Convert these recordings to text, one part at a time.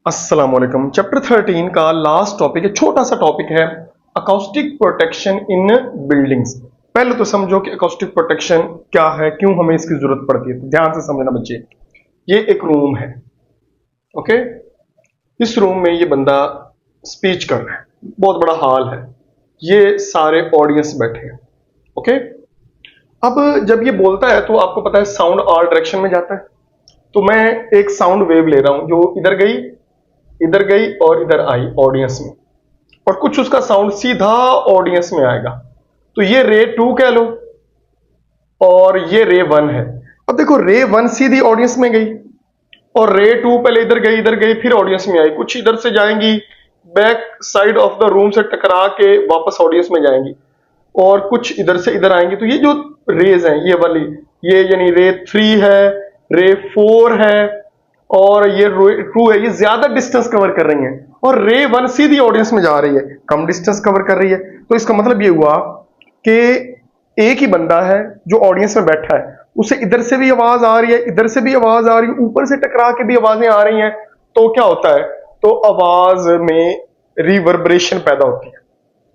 अस्सलाम वालेकुम। चैप्टर 13 का लास्ट टॉपिक है, छोटा सा टॉपिक है, अकॉस्टिक प्रोटेक्शन इन बिल्डिंग्स। पहले तो समझो कि अकॉस्टिक प्रोटेक्शन क्या है, क्यों हमें इसकी जरूरत पड़ती है। तो ध्यान से समझना बच्चे, ये एक रूम है, ओके। इस रूम में ये बंदा स्पीच कर रहा है, बहुत बड़ा हॉल है, ये सारे ऑडियंस बैठे हैं, ओके। अब जब ये बोलता है तो आपको पता है साउंड ऑल डायरेक्शन में जाता है। तो मैं एक साउंड वेव ले रहा हूं जो इधर गई और इधर आई ऑडियंस में, और कुछ उसका साउंड सीधा ऑडियंस में आएगा। तो ये रे 2 कह लो और ये रे 1 है। अब देखो रे 1 सीधी ऑडियंस में गई और रे 2 पहले इधर गई फिर ऑडियंस में आई। कुछ इधर से जाएंगी, back side of the room से टकरा के वापस ऑडियंस में जाएंगी, और कुछ इधर से इधर आएंगी। तो ये जो रेज हैं, ये वाली, ये यानी रे 3 है, रे 4 है और ये रे 2 है, ये ज्यादा डिस्टेंस कवर कर रही हैं, और रे 1 सीधी ऑडियंस में जा रही है, कम डिस्टेंस कवर कर रही है। तो इसका मतलब ये हुआ कि एक ही बंदा है जो ऑडियंस में बैठा है, उसे इधर से भी आवाज आ रही है, इधर से भी आवाज आ रही है, ऊपर से टकरा के भी आवाजें आ रही हैं। तो क्या होता है, तो आवाज में रिवर्बरेशन पैदा होती है,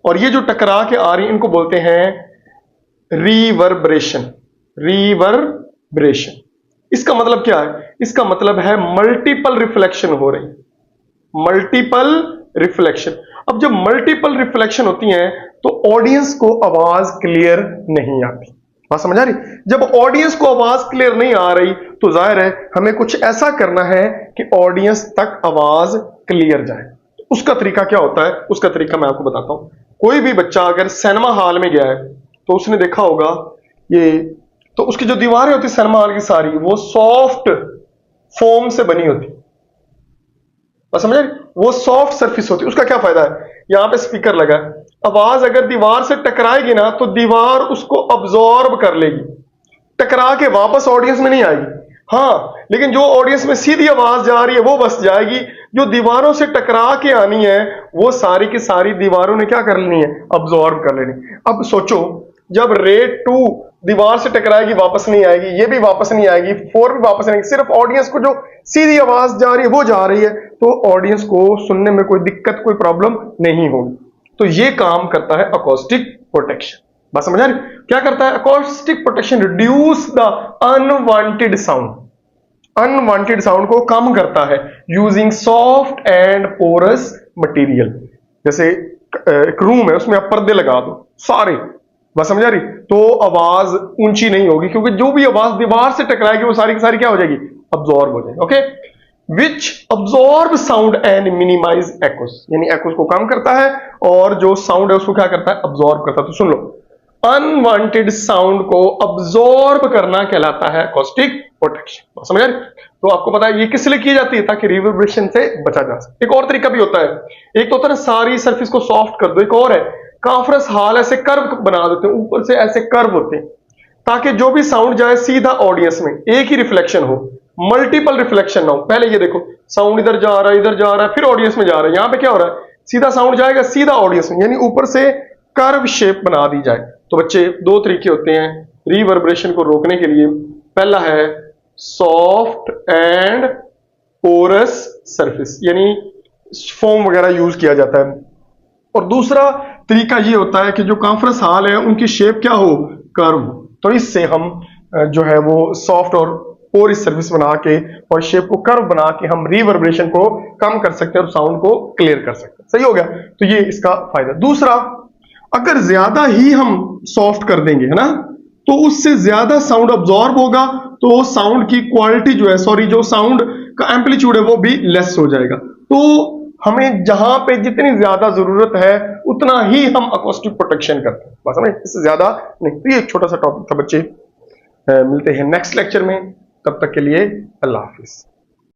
और ये जो टकरा के आ रही है इनको बोलते हैं रिवर्बरेशन। रिवर्बरेशन इसका मतलब क्या है? इसका मतलब है मल्टीपल रिफ्लेक्शन हो रही, मल्टीपल रिफ्लेक्शन। अब जब मल्टीपल रिफ्लेक्शन होती हैं तो ऑडियंस को आवाज क्लियर नहीं आती। बात समझ आ रही? जब ऑडियंस को आवाज क्लियर नहीं आ रही तो जाहिर है हमें कुछ ऐसा करना है कि ऑडियंस तक आवाज क्लियर जाए। उसका तरीका क्या होता है? उसका तरीका मैं आपको बताता हूं। कोई भी बच्चा अगर सिनेमा हॉल में गया है तो उसने देखा होगा ये, तो उसकी जो दीवारें होती सिनेमा हॉल की सारी, वो सॉफ्ट फोम से बनी होती, बस समझे, वो सॉफ्ट सरफेस होती। उसका क्या फायदा है? यहां पे स्पीकर लगा है, आवाज अगर दीवार से टकराएगी ना तो दीवार उसको अब्सॉर्ब कर लेगी, टकरा के वापस ऑडियंस में नहीं आएगी। हाँ, लेकिन जो ऑडियंस में सीधी आवाज जा रही है वो बस जाएगी, जो दीवारों से टकरा के आनी है वो सारी की सारी दीवारों ने क्या कर लेनी है? अब्सॉर्ब कर लेनी। अब सोचो, जब रे 2 दीवार से टकराएगी वापस नहीं आएगी, ये भी वापस नहीं आएगी, 4 भी वापस नहीं आएगी, सिर्फ ऑडियंस को जो सीधी आवाज जा रही है वो जा रही है, तो ऑडियंस को सुनने में कोई दिक्कत, कोई प्रॉब्लम नहीं होगी। तो ये काम करता है अकॉस्टिक प्रोटेक्शन। बात समझ आ रही? क्या करता है acoustic protection? Reduce the unwanted sound, unwanted sound को कम करता है using soft and porous material. जैसे एक रूम है, उसमें आप पर्दे लगा दो सारे, बस समझ आ रही? तो आवाज ऊंची नहीं होगी, क्योंकि जो भी आवाज दीवार से टकराएगी वो सारी की सारी क्या हो जाएगी? अब्सॉर्ब हो जाएगी, okay. Which absorb sound and minimize echoes, यानी एकोस को कम करता है और जो साउंड है उसको क्या करता है? अब्सॉर्ब करता है। तो सुन लो, अनवांटेड साउंड को अब्सॉर्ब करना कहलाता है अकॉस्टिक प्रोटेक्शन। समझ आ रही? तो आपको पता है ये किस लिए की जाती है? ताकि रिवर्बरेशन से बचा जा सके। एक और तरीका भी होता है, एक तो होता है ना सारी सरफेस को सॉफ्ट कर दो, एक और है कॉन्फ्रेंस हॉल ऐसे कर्व बना देते हैं, ऊपर से ऐसे कर्व होते हैं, ताकि जो भी साउंड जाए सीधा ऑडियंस में एक ही रिफ्लेक्शन हो, मल्टीपल रिफ्लेक्शन ना हो। पहले ये देखो, साउंड इधर जा रहा है, इधर जा रहा है, फिर ऑडियंस में जा रहा है। यहां पे क्या हो रहा है? सीधा साउंड जाएगा सीधा ऑडियंस में, यानी ऊपर से कर्व शेप बना दी जाए। तो बच्चे, दो तरीके होते हैं रिवर्बरेशन को रोकने के लिए। पहला है सॉफ्ट एंड पोरस सरफेस, यानी फोम वगैरह यूज किया जाता है। और दूसरा तरीका ये होता है कि जो कॉन्फ्रेंस हॉल है उनकी शेप क्या हो? कर्व। तो इससे हम जो है वो सॉफ्ट और पोरस सरफेस बना के और शेप को कर्व बना के हम रिवर्बरेशन को कम कर सकते हैं और साउंड को क्लियर कर सकते हैं। सही हो गया? तो ये इसका फायदा। दूसरा, अगर ज्यादा ही हम सॉफ्ट कर देंगे, है ना, तो उससे ज्यादा साउंड अब्सॉर्ब होगा, तो साउंड की क्वालिटी जो है, सॉरी, जो साउंड का एम्पलीट्यूड है वो भी लेस हो जाएगा। तो हमें जहां पे जितनी ज्यादा जरूरत है उतना ही हम अकॉस्टिक प्रोटेक्शन करते हैं, बस हमें इससे ज्यादा नहीं। तो ये एक छोटा सा टॉपिक था बच्चे, मिलते हैं नेक्स्ट लेक्चर में, तब तक के लिए अल्लाह हाफिज।